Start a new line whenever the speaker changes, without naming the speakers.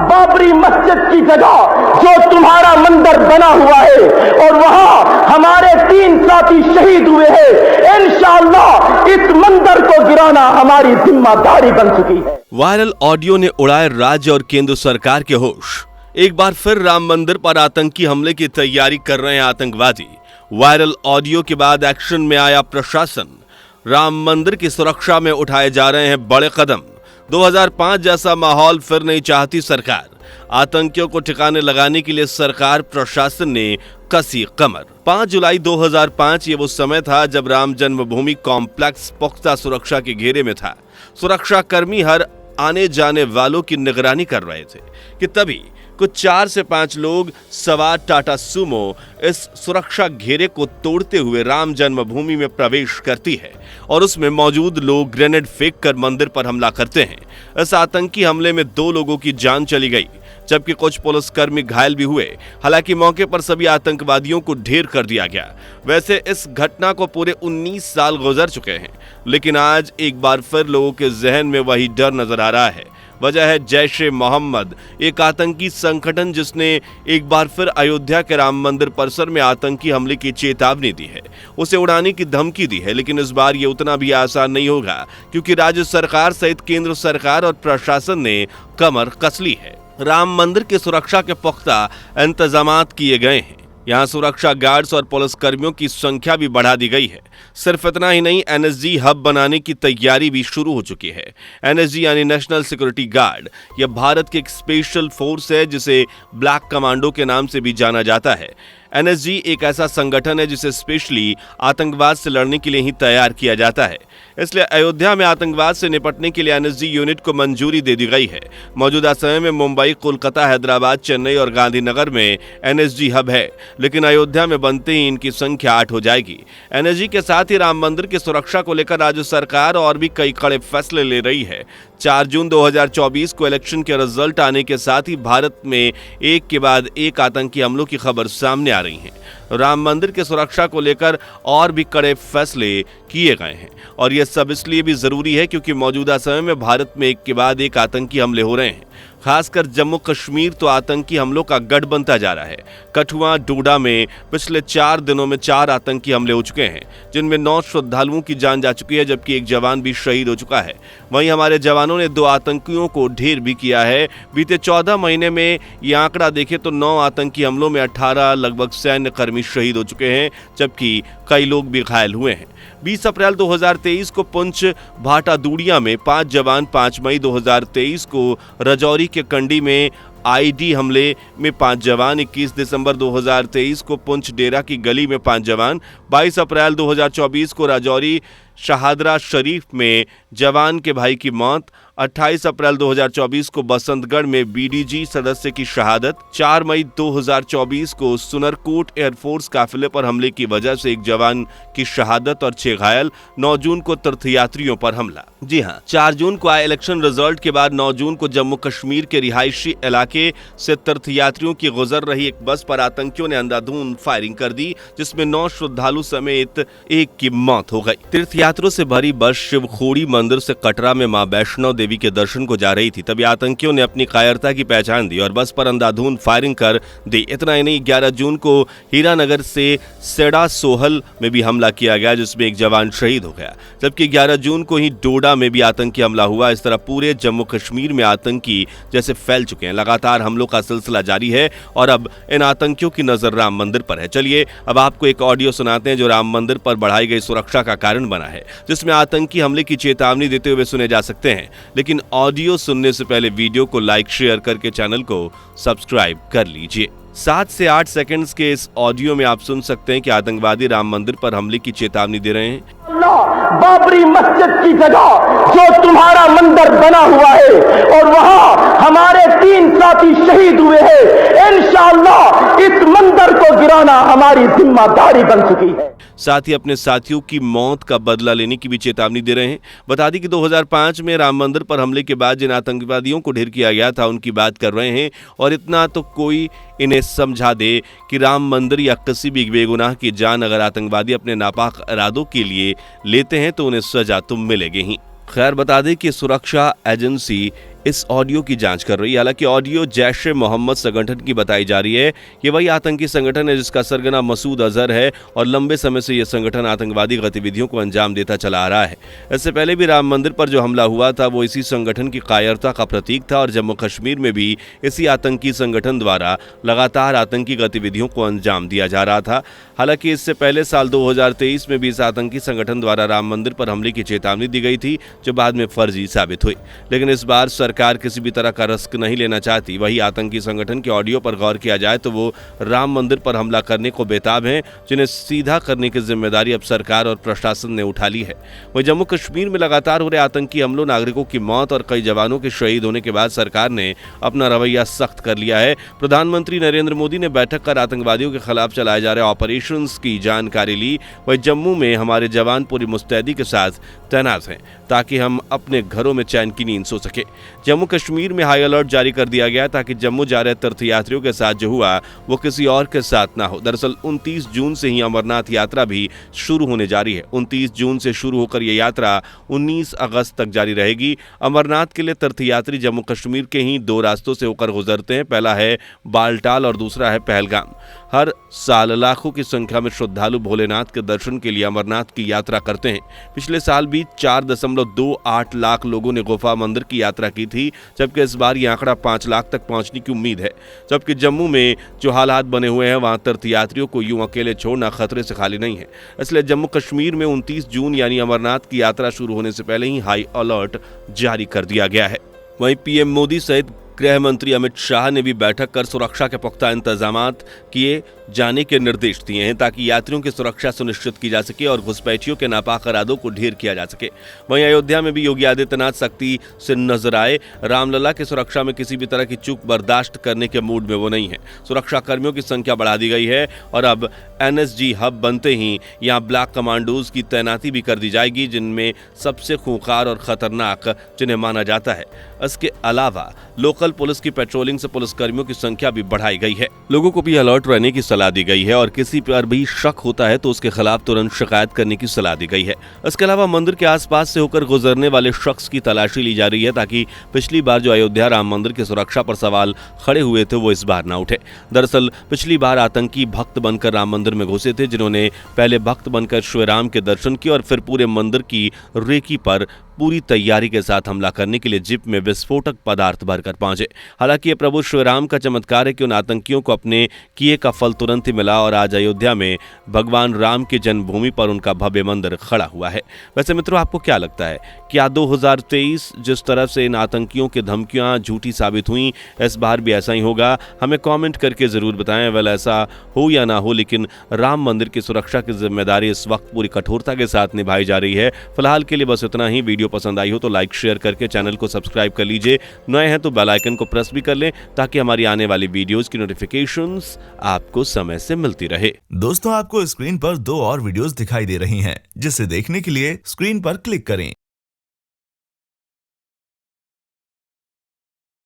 बाबरी मस्जिद की जगह जो तुम्हारा मंदिर बना हुआ है और वहां हमारे 3 साथी शहीद हुए हैं, इंशाअल्लाह इस मंदिर को गिराना हमारी जिम्मेदारी बन चुकी है।
वायरल ऑडियो ने उड़ाए राज्य और केंद्र सरकार के होश। एक बार फिर राम मंदिर पर आतंकी हमले की तैयारी कर रहे हैं आतंकवादी। वायरल ऑडियो के बाद एक्शन में आया प्रशासन। राम मंदिर की सुरक्षा में उठाए जा रहे हैं बड़े कदम। 2005 जैसा माहौल फिर नहीं चाहती सरकार। आतंकियों को ठिकाने लगाने के लिए सरकार प्रशासन ने कसी कमर। 5 जुलाई 2005 ये वो समय था जब राम जन्मभूमि कॉम्प्लेक्स पुख्ता सुरक्षा के घेरे में था। सुरक्षा कर्मी हर आने जाने वालों की निगरानी कर रहे थे कि तभी कुछ 4 से 5 लोग सवार टाटा सुमो इस सुरक्षा घेरे को तोड़ते हुए राम जन्मभूमि में प्रवेश करती है और उसमें मौजूद लोग ग्रेनेड फेंक कर मंदिर पर हमला करते हैं। इस आतंकी हमले में 2 लोगों की जान चली गई जबकि कुछ पुलिसकर्मी घायल भी हुए। हालांकि मौके पर सभी आतंकवादियों को ढेर कर दिया गया। वैसे इस घटना को पूरे 19 साल गुजर चुके हैं, लेकिन आज एक बार फिर लोगों के जहन में वही डर नजर आ रहा है। वजह है जैश-ए-मोहम्मद, एक आतंकी संगठन जिसने एक बार फिर अयोध्या के राम मंदिर परिसर में आतंकी हमले की चेतावनी दी है, उसे उड़ाने की धमकी दी है। लेकिन इस बार ये उतना भी आसान नहीं होगा क्योंकि राज्य सरकार सहित केंद्र सरकार और प्रशासन ने कमर कस ली है। राम मंदिर की सुरक्षा के पुख्ता इंतजामात किए गए हैं। यहाँ सुरक्षा गार्ड्स और पुलिसकर्मियों की संख्या भी बढ़ा दी गई है। सिर्फ इतना ही नहीं, एनएसजी हब बनाने की तैयारी भी शुरू हो चुकी है। एनएसजी यानी नेशनल सिक्योरिटी गार्ड, यह भारत की एक स्पेशल फोर्स है जिसे ब्लैक कमांडो के नाम से भी जाना जाता है। एनएसजी एक ऐसा संगठन है जिसे स्पेशली आतंकवाद से लड़ने के लिए ही तैयार किया जाता है। इसलिए अयोध्या में आतंकवाद से निपटने के लिए एनएसजी यूनिट को मंजूरी दे दी गई है। मौजूदा समय में मुंबई, कोलकाता, हैदराबाद, चेन्नई और गांधीनगर में एनएसजी हब है, लेकिन अयोध्या में बनते ही इनकी संख्या 8 हो जाएगी। एनएसजी के साथ ही राम मंदिर की सुरक्षा को लेकर राज्य सरकार और भी कई कड़े फैसले ले रही है। 4 जून 2024 को इलेक्शन के रिजल्ट आने के साथ ही भारत में एक के बाद एक आतंकी हमलों की खबर सामने आ रही है। राम मंदिर की सुरक्षा को लेकर और भी कड़े फैसले किए गए हैं और यह सब इसलिए भी जरूरी है क्योंकि मौजूदा समय में भारत में एक के बाद एक आतंकी हमले हो रहे हैं। खासकर जम्मू कश्मीर तो आतंकी हमलों का गढ़ बनता जा रहा है। कठुआ, डोडा में पिछले 4 दिनों में 4 आतंकी हमले हो चुके हैं, जिनमें 9 श्रद्धालुओं की जान जा चुकी है जबकि एक जवान भी शहीद हो चुका है। वहीं हमारे जवानों ने 2 आतंकियों को ढेर भी किया है। बीते 14 महीने में ये आंकड़ा देखें तो 9 आतंकी हमलों में 18 लगभग सैन्य कर्मी शहीद हो चुके हैं जबकि कई लोग भी घायल हुए हैं। 20 अप्रैल 2023 को पुंछ भाटादूड़िया में 5 जवान, 5 मई 2023 को रजौरी के कंडी में आईडी हमले में 5 जवान, 21 दिसंबर 2023 को पुंछ डेरा की गली में 5 जवान, 22 अप्रैल 2024 को राजौरी शहादरा शरीफ में जवान के भाई की मौत, 28 अप्रैल 2024 को बसंतगढ़ में बीडीजी सदस्य की शहादत, 4 मई 2024 को सुनरकोट एयरफोर्स काफिले पर हमले की वजह से एक जवान की शहादत और 6 घायल, 9 जून को तीर्थयात्रियों पर हमला। जी हां, 4 जून को आए इलेक्शन रिजल्ट के बाद 9 जून को जम्मू कश्मीर के रिहायशी इलाके से तीर्थयात्रियों की गुजर रही एक बस पर आतंकियों ने अंधाधुंध फायरिंग कर दी जिसमें 9 श्रद्धालु समेत एक की मौत हो गई। तीर्थयात्रियों से भरी बस शिवखोड़ी मंदिर से कटरा में मां वैष्णो देवी के दर्शन को जा रही थी, तभी आतंकियों ने अपनी कायरता की पहचान दी और बस पर अंधाधुंध फायरिंग कर दी। इतना ही नहीं, 11 जून को हीरानगर से सेड़ा सोहल में भी हमला किया गया जिसमें एक जवान शहीद हो गया, जबकि 11 जून को ही डोडा में भी आतंकी हमला हुआ। इस तरह पूरे जम्मू कश्मीर में आतंकी जैसे फैल चुके हैं। लगातार हमलों का सिलसिला जारी है और अब इन आतंकियों की नजर राम मंदिर पर है। चलिए अब आपको एक ऑडियो सुनाते हैं जो राम मंदिर पर बढ़ाई गई सुरक्षा का कारण बना है, जिसमें आतंकी हमले की चेतावनी देते हुए सुने जा सकते हैं। लेकिन ऑडियो सुनने से पहले वीडियो को लाइक शेयर करके चैनल को सब्सक्राइब कर लीजिए। 7 से 8 सेकंड्स के इस ऑडियो में आप सुन सकते हैं कि आतंकवादी राम मंदिर पर हमले की चेतावनी दे रहे हैं।
बाबरी मस्जिद की जगह जो तुम्हारा मंदिर बना हुआ है और वहां हमारे 3 साथी शहीद हुए हैं, इंशाअल्लाह इस मंदिर को गिराना हमारी जिम्मेदारी बन चुकी है।
साथ ही अपने साथियों की मौत का बदला लेने की भी चेतावनी दे रहे हैं। बता दें कि 2005 में राम मंदिर पर हमले के बाद जिन आतंकवादियों को ढेर किया गया था उनकी बात कर रहे हैं और इतना तो कोई इन्हें समझा दे कि राम मंदिर या किसी भी बेगुनाह की जान अगर आतंकवादी अपने नापाक इरादों के लिए लेते हैं तो उन्हें सजा तो मिलेगी ही। खैर बता दें कि सुरक्षा एजेंसी इस ऑडियो की जांच कर रही है। हालांकि ऑडियो जैश ए मोहम्मद संगठन की बताई जा रही है। ये वही आतंकी संगठन है जिसका सरगना मसूद अजहर है और लंबे समय से यह संगठन आतंकवादी गतिविधियों को अंजाम देता चला आ रहा है। इससे पहले भी राम मंदिर पर जो हमला हुआ था वो इसी संगठन की कायरता का प्रतीक था और जम्मू कश्मीर में भी इसी आतंकी संगठन द्वारा लगातार आतंकी गतिविधियों को अंजाम दिया जा रहा था। हालांकि इससे पहले साल 2023 में भी इस आतंकी संगठन द्वारा राम मंदिर पर हमले की चेतावनी दी गई थी जो बाद में फर्जी साबित हुई। लेकिन इस बार सरकार किसी भी तरह का रिस्क नहीं लेना चाहती। वही आतंकी संगठन के ऑडियो पर गौर किया जाए तो वो राम मंदिर पर हमला करने को बेताब हैं, जिन्हें सीधा करने की जिम्मेदारी अब सरकार और प्रशासन ने उठा ली है। वही जम्मू कश्मीर में लगातार हो रहे आतंकी हमलों, नागरिकों की मौत और कई जवानों के शहीद होने के बाद सरकार ने अपना रवैया सख्त कर लिया है। प्रधानमंत्री नरेंद्र मोदी ने बैठक कर आतंकवादियों के खिलाफ चलाए जा रहे ऑपरेशंस की जानकारी ली। वही जम्मू में हमारे जवान पूरी मुस्तैदी के साथ तैनात हैं ताकि हम अपने घरों में चैन की नींद सो सके। जम्मू कश्मीर में हाई अलर्ट जारी कर दिया गया ताकि जम्मू जा रहे तीर्थयात्रियों के साथ जो हुआ वो किसी और के साथ ना हो। दरअसल 29 जून से ही अमरनाथ यात्रा भी शुरू होने जा रही है। 29 जून से शुरू होकर यह यात्रा 19 अगस्त तक जारी रहेगी। अमरनाथ के लिए तीर्थयात्री जम्मू कश्मीर के ही 2 रास्तों से होकर गुजरते हैं। पहला है बालटाल और दूसरा है पहलगाम। हर साल लाखों की संख्या में श्रद्धालु भोलेनाथ के दर्शन के लिए अमरनाथ की यात्रा करते हैं। पिछले साल भी 4.28 लाख लोगों ने गुफा मंदिर की यात्रा की थी, जबकि इस बार यह आंकड़ा 5 लाख तक पहुंचने की उम्मीद है। जबकि जम्मू में जो हालात बने हुए हैं वहां तीर्थयात्रियों को यूं अकेले छोड़ना खतरे से खाली नहीं है। इसलिए जम्मू कश्मीर में 29 जून यानी अमरनाथ की यात्रा शुरू होने से पहले ही हाई अलर्ट जारी कर दिया गया है। वहीं पीएम मोदी सहित गृह मंत्री अमित शाह ने भी बैठक कर सुरक्षा के पुख्ता इंतजामात किए जाने के निर्देश दिए हैं ताकि यात्रियों की सुरक्षा सुनिश्चित की जा सके और घुसपैठियों के नापाक इरादों को ढेर किया जा सके। वहीं अयोध्या में भी योगी आदित्यनाथ सख्ती से नजर आए। रामलला की सुरक्षा में किसी भी तरह की चूक बर्दाश्त करने के मूड में वो नहीं है। सुरक्षा कर्मियों की संख्या बढ़ा दी गई है और अब एनएसजी हब बनते ही यहाँ ब्लैक कमांडोज की तैनाती भी कर दी जाएगी, जिनमें सबसे खूंखार और खतरनाक जिन्हें माना जाता है। इसके अलावा लोकल पुलिस की पेट्रोलिंग से पुलिसकर्मियों की संख्या भी बढ़ाई गई है। लोगों को भी अलर्ट रहने की सलाह दी गई है और किसी पर भी शक होता है तो उसके खिलाफ तुरंत शिकायत करने की सलाह दी गई है। इसके अलावा मंदिर के आसपास से होकर गुजरने वाले शख्स की तलाशी ली जा रही है ताकि पिछली बार जो अयोध्या राम मंदिर की सुरक्षा पर सवाल खड़े हुए थे वो इस बार ना उठे। दरअसल पिछली बार आतंकी भक्त बनकर राम मंदिर में घुसे थे, जिन्होंने पहले भक्त बनकर श्रीराम के दर्शन किए और फिर पूरे मंदिर की रेकी पर पूरी तैयारी के साथ हमला करने के लिए जिप में विस्फोटक पदार्थ भरकर पहुंचे। हालांकि ये प्रभु श्रीराम का चमत्कार है कि उन आतंकियों को अपने किए का फल तुरंत ही मिला और आज अयोध्या में भगवान राम की जन्मभूमि पर उनका भव्य मंदिर खड़ा हुआ है। वैसे मित्रों, आपको क्या लगता है, क्या 2023 जिस तरह से इन आतंकियों की धमकियां झूठी साबित हुई, इस बार भी ऐसा ही होगा? हमें कॉमेंट करके जरूर बताएं। वेल, ऐसा हो या ना हो, लेकिन राम मंदिर की सुरक्षा की जिम्मेदारी इस वक्त पूरी कठोरता के साथ निभाई जा रही है। फिलहाल के लिए बस इतना ही। वीडियो पसंद आई हो तो लाइक शेयर करके चैनल को सब्सक्राइब कर लीजिए। नए हैं तो बेल आइकन को प्रेस भी कर लें ताकि हमारी आने वाली वीडियोस की नोटिफिकेशंस आपको समय से मिलती रहे।
दोस्तों, आपको स्क्रीन पर 2 और वीडियोस दिखाई दे रही हैं, जिसे देखने के लिए स्क्रीन पर क्लिक करें।